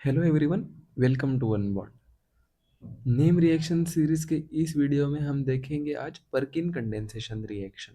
Hello everyone, welcome to one word. Name reaction series के इस video में हम देखेंगे आज Perkin condensation reaction.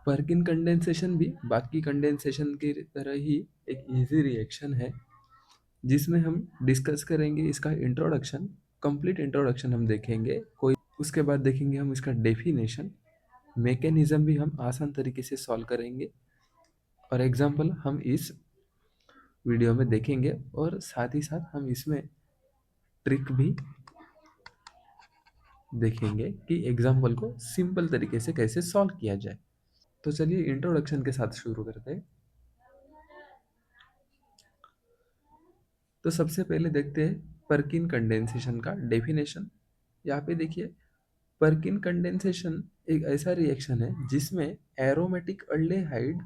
Perkin condensation भी बाकी कंडेंसेशन की तरह ही एक इजी रिएक्शन है जिसमें हम डिस्कस करेंगे इसका इंट्रोडक्शन, कंप्लीट इंट्रोडक्शन हम देखेंगे। कोई उसके बाद देखेंगे हम इसका डेफिनेशन, मैकेनिज्म भी हम आसान तरीके से सॉल्व करेंगे और एग्जाम्पल हम इस वीडियो में देखेंगे और साथ ही साथ हम इसमें ट्रिक भी देखेंगे कि एग्जाम्पल को सिंपल तरीके से कैसे सॉल्व किया जाए। तो चलिए इंट्रोडक्शन के साथ शुरू करते हैं। तो सबसे पहले देखते हैं पर्किन कंडेंसेशन का डेफिनेशन। यहाँ पे देखिए, पर्किन कंडेंसेशन एक ऐसा रिएक्शन है जिसमें एरोमेटिक अल्डेहाइड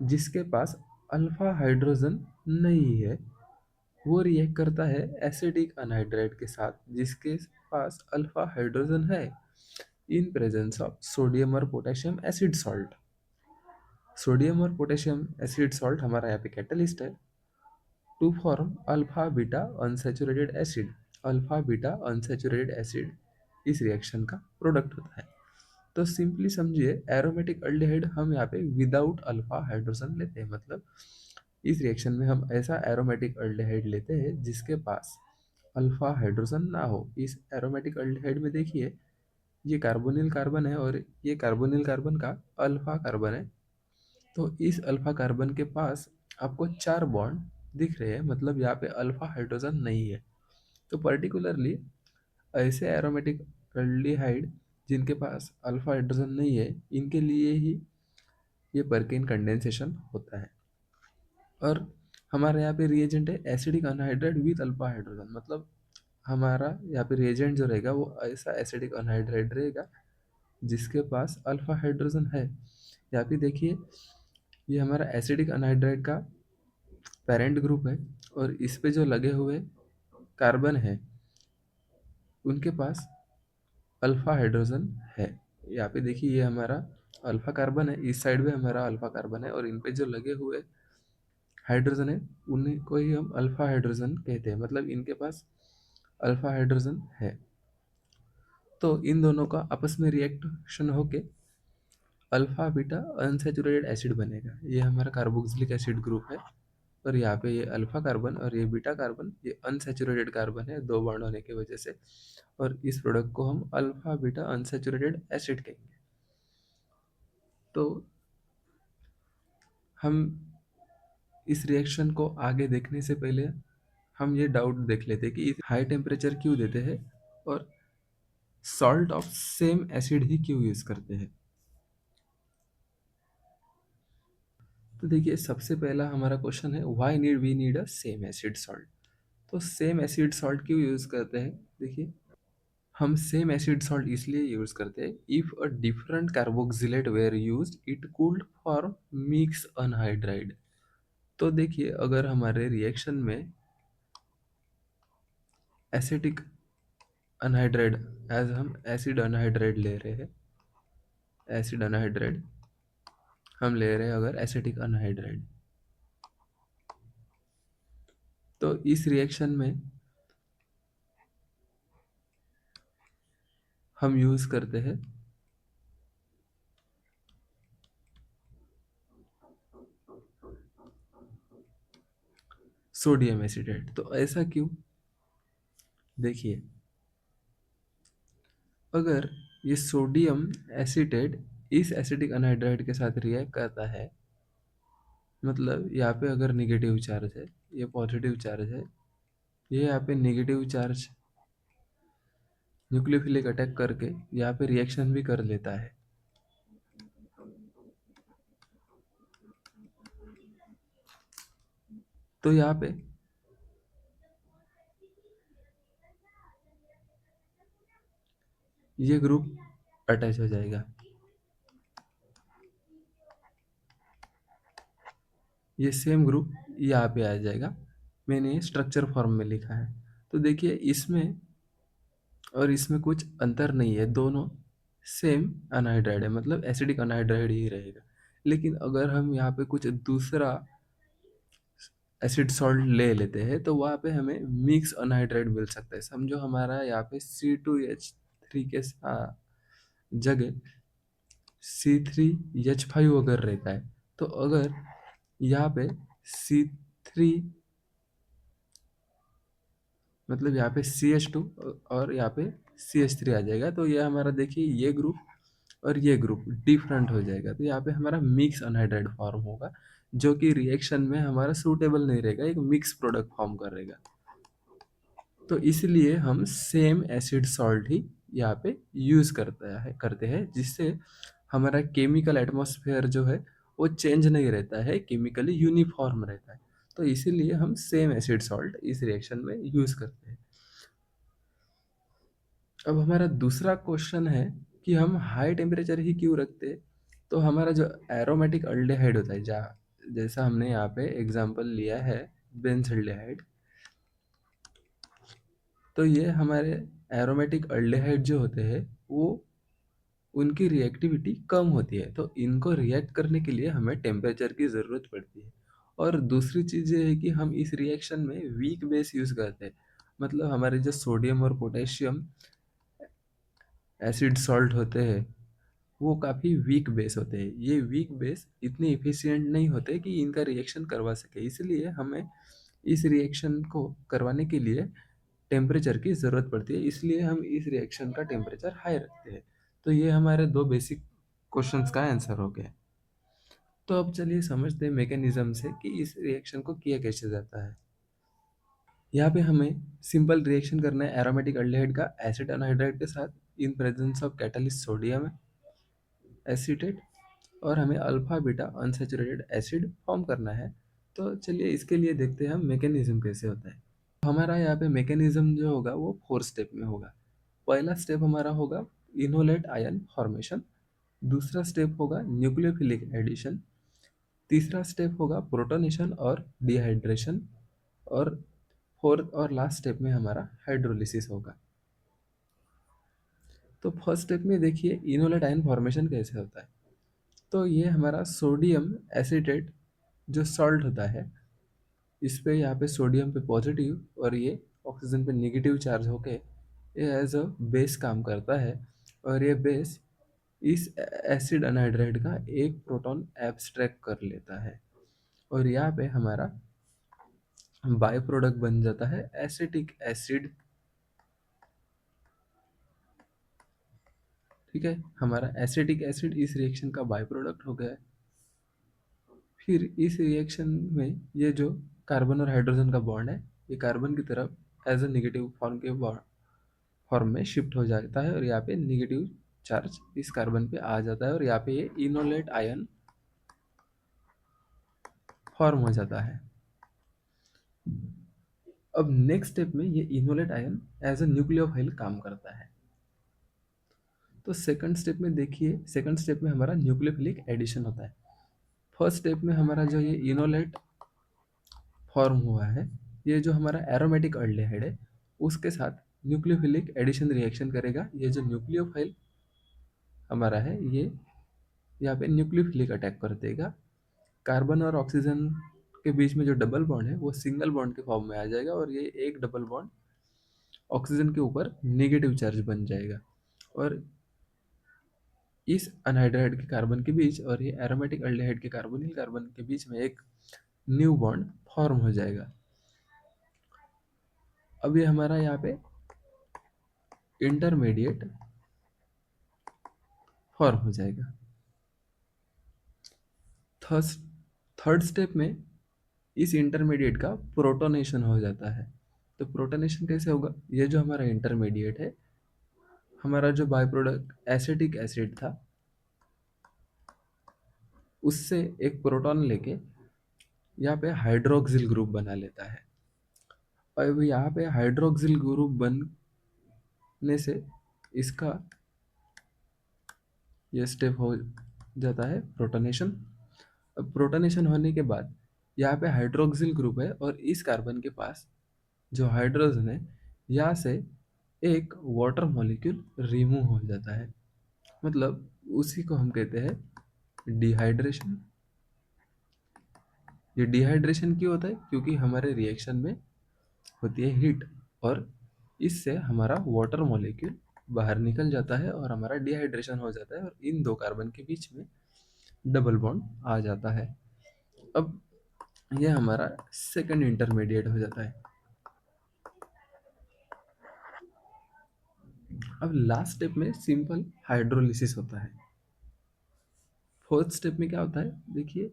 जिसके पास अल्फा हाइड्रोजन नहीं है वो रिएक्ट करता है एसिडिक अनहाइड्राइड के साथ जिसके पास अल्फा हाइड्रोजन है इन प्रेजेंस ऑफ सोडियम और पोटेशियम एसिड सॉल्ट। सोडियम और पोटेशियम एसिड सॉल्ट हमारा यहाँ पे कैटलिस्ट है to form alpha beta unsaturated acid. Alpha beta unsaturated acid इस रिएक्शन का प्रोडक्ट होता है। तो सिंपली समझिए, एरोमेटिक अल्डिहाइड हम यहाँ पे विदाउट अल्फा हाइड्रोजन लेते हैं, मतलब इस रिएक्शन में हम ऐसा एरोमेटिक अल्डिहाइड लेते हैं जिसके पास अल्फा हाइड्रोजन ना हो। इस एरोमेटिक अल्डिहाइड में देखिए, ये कार्बोनिल कार्बन है और ये कार्बोनिल कार्बन का अल्फा कार्बन है। तो इस अल्फा कार्बन के पास आपको 4 बॉन्ड दिख रहे हैं, मतलब यहाँ पे अल्फा हाइड्रोजन नहीं है। तो पर्टिकुलरली ऐसे एरोमेटिक एल्डिहाइड जिनके पास अल्फा हाइड्रोजन नहीं है, इनके लिए ही ये पर्किन कंडेंसेशन होता है। और हमारे यहाँ पे रिएजेंट है acidic anhydride with alpha hydrogen, मतलब हमारा यहाँ पे रिएजेंट जो रहेगा वो ऐसा एसिडिक अनहाइड्राइड रहेगा जिसके पास अल्फा हाइड्रोजन है। यहाँ पे देखिए, ये हमारा एसिडिक अनहाइड्राइड का पेरेंट ग्रुप है और इस पे जो लगे हुए कार्बन है उनके पास अल्फा हाइड्रोजन है। यहाँ पे देखिए, ये हमारा अल्फा कार्बन है, इस साइड में हमारा अल्फा कार्बन है और इन पे जो लगे हुए हाइड्रोजन है उन्हीं को ही हम अल्फा हाइड्रोजन कहते हैं, मतलब इनके पास अल्फा हाइड्रोजन है। तो इन दोनों का आपस में रिएक्शन होके अल्फा बीटा अनसैचुरेटेड एसिड बनेगा। ये हमारा कार्बोक्सिलिक एसिड ग्रुप है और यहाँ पे ये अल्फा कार्बन और ये बीटा कार्बन, ये अनसैचुरेटेड कार्बन है दो बॉन्ड होने की वजह से, और इस प्रोडक्ट को हम अल्फा बीटा अनसैचुरेटेड एसिड कहेंगे। तो हम इस रिएक्शन को आगे देखने से पहले हम ये डाउट देख लेते हैं कि हाई टेम्परेचर क्यों देते हैं और सॉल्ट ऑफ सेम एसिड ही क्यों यूज करते हैं। तो देखिए, सबसे पहला हमारा क्वेश्चन है why need we need a same acid salt. तो सेम एसिड सॉल्ट क्यों यूज करते हैं? देखिए, हम सेम एसिड सॉल्ट इसलिए यूज करते हैं if a different carboxylate were used it could form mix anhydride. तो देखिए, अगर हमारे रिएक्शन में एसिटिक अनहाइड्राइड एज हम एसिड अनहाइड्राइड ले रहे हैं, एसिड अनहाइड्राइड हम ले रहे हैं अगर एसिटिक अनहाइड्राइड, तो इस रिएक्शन में हम यूज करते हैं सोडियम एसिटेट। तो ऐसा क्यों? देखिए, अगर ये सोडियम एसिटेट इस एसिटिक अनहाइड्राइड के साथ रिएक्ट करता है, मतलब यहाँ पे अगर निगेटिव चार्ज है, ये पॉजिटिव चार्ज है, ये यहाँ पे निगेटिव चार्ज न्यूक्लियोफिलिक अटैक करके यहाँ पे रिएक्शन भी कर लेता है। तो यहाँ पे ये ग्रुप अटैच हो जाएगा, ये सेम ग्रुप यहाँ पे आ जाएगा। मैंने स्ट्रक्चर फॉर्म में लिखा है। तो देखिए, इसमें और इसमें कुछ अंतर नहीं है, दोनों सेम अनहाइड्राइड है, मतलब एसिडिक अनहाइड्राइड ही रहेगा। लेकिन अगर हम यहाँ पे कुछ दूसरा एसिड सॉल्ट ले लेते हैं तो वहाँ पे हमें मिक्स अनहाइड्राइड मिल सकता है। समझो हमारा यहाँ पे C2H3 के जगह C3H5 अगर रहता है, तो अगर यहाँ पे C3 मतलब यहाँ पे CH2 और यहाँ पे CH3 आ जाएगा, तो ये हमारा देखिए ये ग्रुप और ये ग्रुप डिफरेंट हो जाएगा, तो यहाँ पे हमारा मिक्स अनहाइड्राइड फॉर्म होगा, जो कि रिएक्शन में हमारा सूटेबल नहीं रहेगा, एक मिक्स प्रोडक्ट फॉर्म करेगा। तो इसलिए हम सेम एसिड सॉल्ट ही यहाँ पे यूज़ करते हैं, जिससे हमारा केमिकल एटमॉस्फेयर जो है वो चेंज नहीं रहता है, केमिकली यूनिफॉर्म रहता है। तो इसीलिए हम सेम एसिड सॉल्ट इस रिएक्शन में यूज़ करते हैं। अब हमारा दूसरा क्वेश्चन है कि हम हाई टेम्परेचर ही क्यों रखते हैं। तो हमारा जो एरोमेटिक अल्डेहाइड होता है, जैसा हमने यहाँ पे एग्जांपल लिया है बेंजल्डेहाइड, तो ये हमारे एरोमेटिक अल्डेहाइड जो होते हैं वो उनकी रिएक्टिविटी कम होती है, तो इनको रिएक्ट करने के लिए हमें टेम्परेचर की ज़रूरत पड़ती है। और दूसरी चीज़ ये है कि हम इस रिएक्शन में वीक बेस यूज़ करते हैं, मतलब हमारे जो सोडियम और पोटेशियम एसिड सॉल्ट होते हैं वो काफ़ी वीक बेस होते हैं। ये वीक बेस इतने इफ़िशिएंट नहीं होते कि इनका रिएक्शन करवा सके, इसलिए हमें इस रिएक्शन को करवाने के लिए टेम्परेचर की ज़रूरत पड़ती है, इसलिए हम इस रिएक्शन का टेम्परेचर हाई रखते हैं। तो ये हमारे दो बेसिक क्वेश्चंस का आंसर हो गया। तो अब चलिए समझते हैं मैकेनिज्म से कि इस रिएक्शन को किया कैसे जाता है। यहाँ पे हमें सिंपल रिएक्शन करना है एरोमेटिक अल्डिहाइड का एसिड अनहाइड्राइड के साथ इन presence of catalyst sodium acetate, और हमें alpha beta unsaturated acid form करना है। तो चलिए इसके लिए देखते हैं हम मैकेनिज्म कैसे होता है। हमारा यहाँ पे मैकेनिज्म जो होगा वो 4 स्टेप में होगा। पहला स्टेप हमारा होगा इनोलेट आयन फॉर्मेशन, दूसरा स्टेप होगा न्यूक्लियोफिलिक एडिशन, तीसरा स्टेप होगा प्रोटोनेशन और डिहाइड्रेशन, और फोर्थ और लास्ट स्टेप में हमारा हाइड्रोलिसिस होगा। तो फर्स्ट स्टेप में देखिए इनोलेट आयन फॉर्मेशन कैसे होता है। तो ये हमारा सोडियम एसीटेट जो सॉल्ट होता है, इस पे यहाँ पे सोडियम पे पॉजिटिव और ये ऑक्सीजन पे नेगेटिव चार्ज होके ये एज अ बेस काम करता है, और ये बेस इस एसिड अनहाइड्राइड का एक प्रोटॉन एब्स्ट्रैक्ट कर लेता है, और यहाँ पे हमारा बाय प्रोडक्ट बन जाता है एसिटिक एसिड। ठीक है, हमारा एसिटिक एसिड इस रिएक्शन का बाय प्रोडक्ट हो गया है। फिर इस रिएक्शन में ये जो कार्बन और हाइड्रोजन का बॉन्ड है, ये कार्बन की तरफ एज अ नेगेटिव फॉर्म के फॉर्म में शिफ्ट हो जाता है, और यहाँ पे नेगेटिव चार्ज इस कार्बन पे आ जाता है, और यहाँ पे ये इनोलेट आयन फॉर्म हो जाता है। अब नेक्स्ट स्टेप में ये enolate ion as a nucleophile काम करता है। तो सेकंड स्टेप में देखिए, सेकंड स्टेप में हमारा न्यूक्लियोफिलिक एडिशन होता है। फर्स्ट स्टेप में हमारा जो ये इनोलेट फॉर्म हुआ है, ये जो हमारा एरोमेटिक अल्डेहाइड है उसके साथ न्यूक्लियोफिलिक एडिशन रिएक्शन करेगा। ये जो न्यूक्लियोफाइल हमारा है ये यहाँ पे न्यूक्लियोफिलिक अटैक कर देगा। कार्बन और ऑक्सीजन के बीच में जो डबल बॉन्ड है वो सिंगल बॉन्ड के फॉर्म में आ जाएगा, और ये एक डबल बॉन्ड ऑक्सीजन के ऊपर नेगेटिव चार्ज बन जाएगा, और इस अनहाइड्राइड के कार्बन के बीच और ये एरोमेटिक अल्डेहाइड के कार्बोनिल कार्बन के बीच में एक न्यू बॉन्ड फॉर्म हो जाएगा। अब ये हमारा यहाँ पे इंटरमीडिएट फॉर्म हो जाएगा। थर्ड स्टेप में इस इंटरमीडिएट का प्रोटोनेशन हो जाता है। तो प्रोटोनेशन कैसे होगा, ये जो हमारा इंटरमीडिएट है, हमारा जो बाय प्रोडक्ट एसिटिक एसिड था उससे एक प्रोटॉन लेके यहाँ पे हाइड्रोक्सिल ग्रुप बना लेता है। अब यहाँ पे हाइड्रोक्सिल ग्रुप बनने से इसका ये स्टेप हो जाता है प्रोटोनेशन। अब प्रोटोनेशन होने के बाद यहाँ पे हाइड्रोक्सिल ग्रुप है, और इस कार्बन के पास जो हाइड्रोजन है यहाँ से एक वाटर मॉलिक्यूल रिमूव हो जाता है, मतलब उसी को हम कहते हैं डिहाइड्रेशन ये डिहाइड्रेशन क्यों होता है? क्योंकि हमारे रिएक्शन में होती है हीट, और इससे हमारा वाटर मॉलिक्यूल बाहर निकल जाता है और हमारा डिहाइड्रेशन हो जाता है, और इन दो कार्बन के बीच में डबल बॉन्ड आ जाता है। अब ये हमारा सेकंड इंटरमीडिएट हो जाता है। अब लास्ट स्टेप में सिंपल हाइड्रोलिसिस होता है। फोर्थ स्टेप में क्या होता है? देखिए,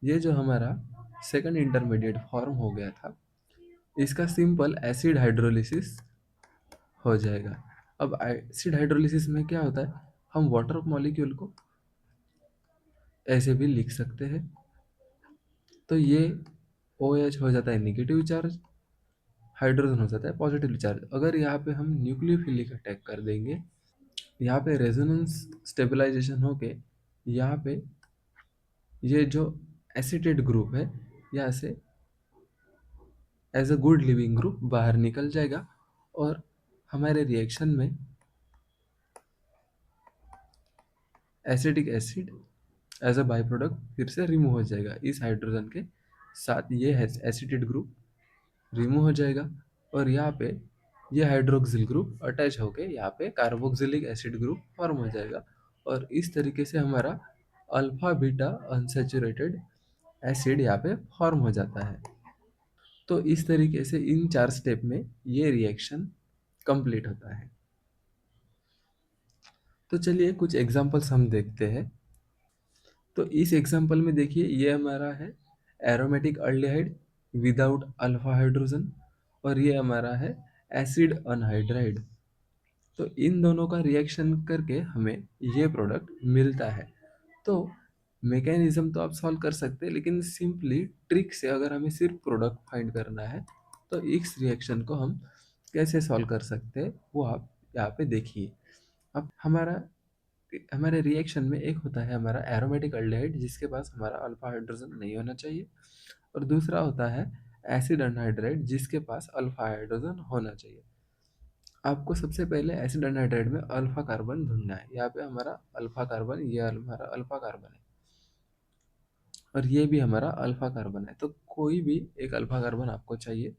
ये जो हमारा सेकंड इंटरमीडिएट फॉर्म हो गया था, इसका सिंपल एसिड हाइड्रोलिसिस हो जाएगा। अब एसिड हाइड्रोलिसिस में क्या होता है? हम वाटर मॉलिक्यूल को ऐसे भी लिख सकते हैं। तो ये OH हो जाता है निगेटिव चार्ज, हाइड्रोजन हो जाता है पॉजिटिव चार्ज। अगर यहाँ पे हम न्यूक्लियोफिलिक अटैक कर देंगे, यहाँ पे रेजोनेंस स्टेबलाइजेशन होके यहाँ पे ये जो एसिटेट ग्रुप है यहाँ से as a good leaving group बाहर निकल जाएगा, और हमारे रिएक्शन में acetic acid as a by product फिर से रिमूव हो जाएगा। इस हाइड्रोजन के साथ ये एसिटेट ग्रुप रिमूव हो जाएगा, और यहाँ पे ये हाइड्रोक्सिल ग्रुप अटैच होके यहाँ पे कार्बोक्सिलिक एसिड ग्रुप फॉर्म हो जाएगा, और इस तरीके से हमारा अल्फा बीटा अनसेचुरेटेड एसिड यहाँ पे फॉर्म हो जाता है। तो इस तरीके से इन 4 स्टेप में ये रिएक्शन कंप्लीट होता है। तो चलिए कुछ एग्जांपल्स हम देखते हैं। तो इस एग्जांपल में देखिए, ये हमारा है aromatic aldehyde without alpha hydrogen, और ये हमारा है एसिड अनहाइड्राइड। तो इन दोनों का रिएक्शन करके हमें ये प्रोडक्ट मिलता है। तो मैकेनिज्म तो आप सॉल्व कर सकते हैं, लेकिन सिंपली ट्रिक से अगर हमें सिर्फ प्रोडक्ट फाइंड करना है तो इस रिएक्शन को हम कैसे सॉल्व कर सकते हैं वो आप यहाँ पे देखिए। अब हमारे रिएक्शन में एक होता है हमारा एरोमेटिक अल्डिहाइड जिसके पास हमारा अल्फा हाइड्रोजन नहीं होना चाहिए, और दूसरा होता है एसिड अनहाइड्राइड जिसके पास अल्फा हाइड्रोजन होना चाहिए। आपको सबसे पहले एसिड अनहाइड्राइड में अल्फा कार्बन ढूंढना है। यहाँ पे हमारा अल्फा कार्बन, ये हमारा अल्फा कार्बन है, और ये भी हमारा अल्फा कार्बन है। तो कोई भी एक अल्फा कार्बन आपको चाहिए,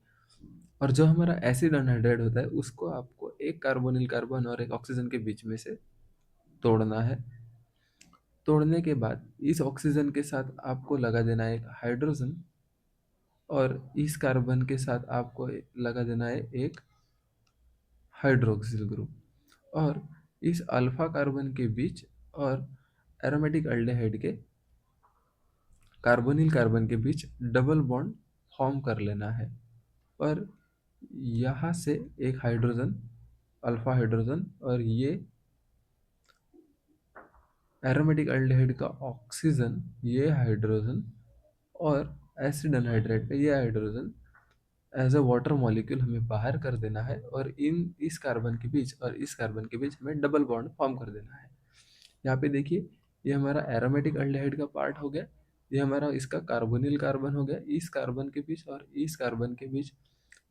और जो हमारा एसिड अनहाइड्राइड होता है उसको आपको एक कार्बोनिल कार्बन और एक ऑक्सीजन के बीच में से तोड़ना है। तोड़ने के बाद इस ऑक्सीजन के साथ आपको लगा देना है एक हाइड्रोजन, और इस कार्बन के साथ आपको लगा देना है एक हाइड्रोक्सिल ग्रुप, और इस अल्फा कार्बन के बीच और एरोमेटिक अल्डेहाइड के कार्बोनिल कार्बन के बीच डबल बॉन्ड फॉर्म कर लेना है, और यहाँ से एक हाइड्रोजन, अल्फा हाइड्रोजन, और ये एरोमेटिक अल्डेहाइड का ऑक्सीजन, ये हाइड्रोजन, और एसिड अनहाइड्राइड का ये hydrogen as a water molecule हमें बाहर कर देना है, और इस कार्बन के बीच और इस कार्बन के बीच हमें डबल बॉन्ड फॉर्म कर देना है। यहाँ पे देखिए, ये हमारा एरोमेटिक अल्डिहाइड का पार्ट हो गया, ये हमारा इसका कार्बोनिल कार्बन हो गया। इस कार्बन के बीच और इस कार्बन के बीच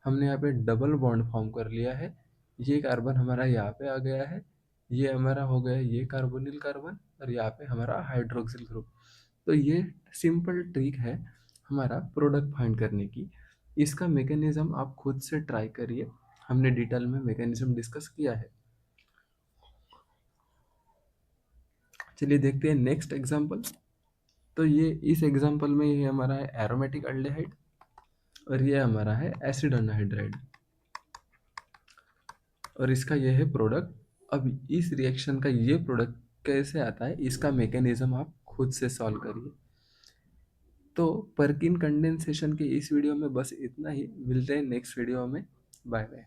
हमने यहाँ पे डबल बॉन्ड फॉर्म कर लिया है। ये कार्बन हमारा यहाँ पे आ गया है, ये हमारा हो गया ये कार्बोनिल कार्बन, और यहाँ पे हमारा हाइड्रोक्सिल ग्रुप। तो ये सिंपल ट्रिक है हमारा प्रोडक्ट फाइंड करने की। इसका मैकेनिज्म आप खुद से ट्राई करिए, हमने डिटेल में मैकेनिज्म डिस्कस किया है। चलिए देखते हैं नेक्स्ट एग्जांपल। तो ये इस एग्जांपल में ये हमारा है एरोमेटिक अल्डिहाइड, और ये हमारा है एसिड अनहाइड्राइड, और इसका ये है प्रोडक्ट। अब इस रिएक्शन का ये प्रोडक्ट कैसे आता है इसका मैकेनिज्म आप खुद से सॉल्व करिए। तो परकिन कंडेंसेशन के इस वीडियो में बस इतना ही, मिलते हैं नेक्स्ट वीडियो में। Bye bye.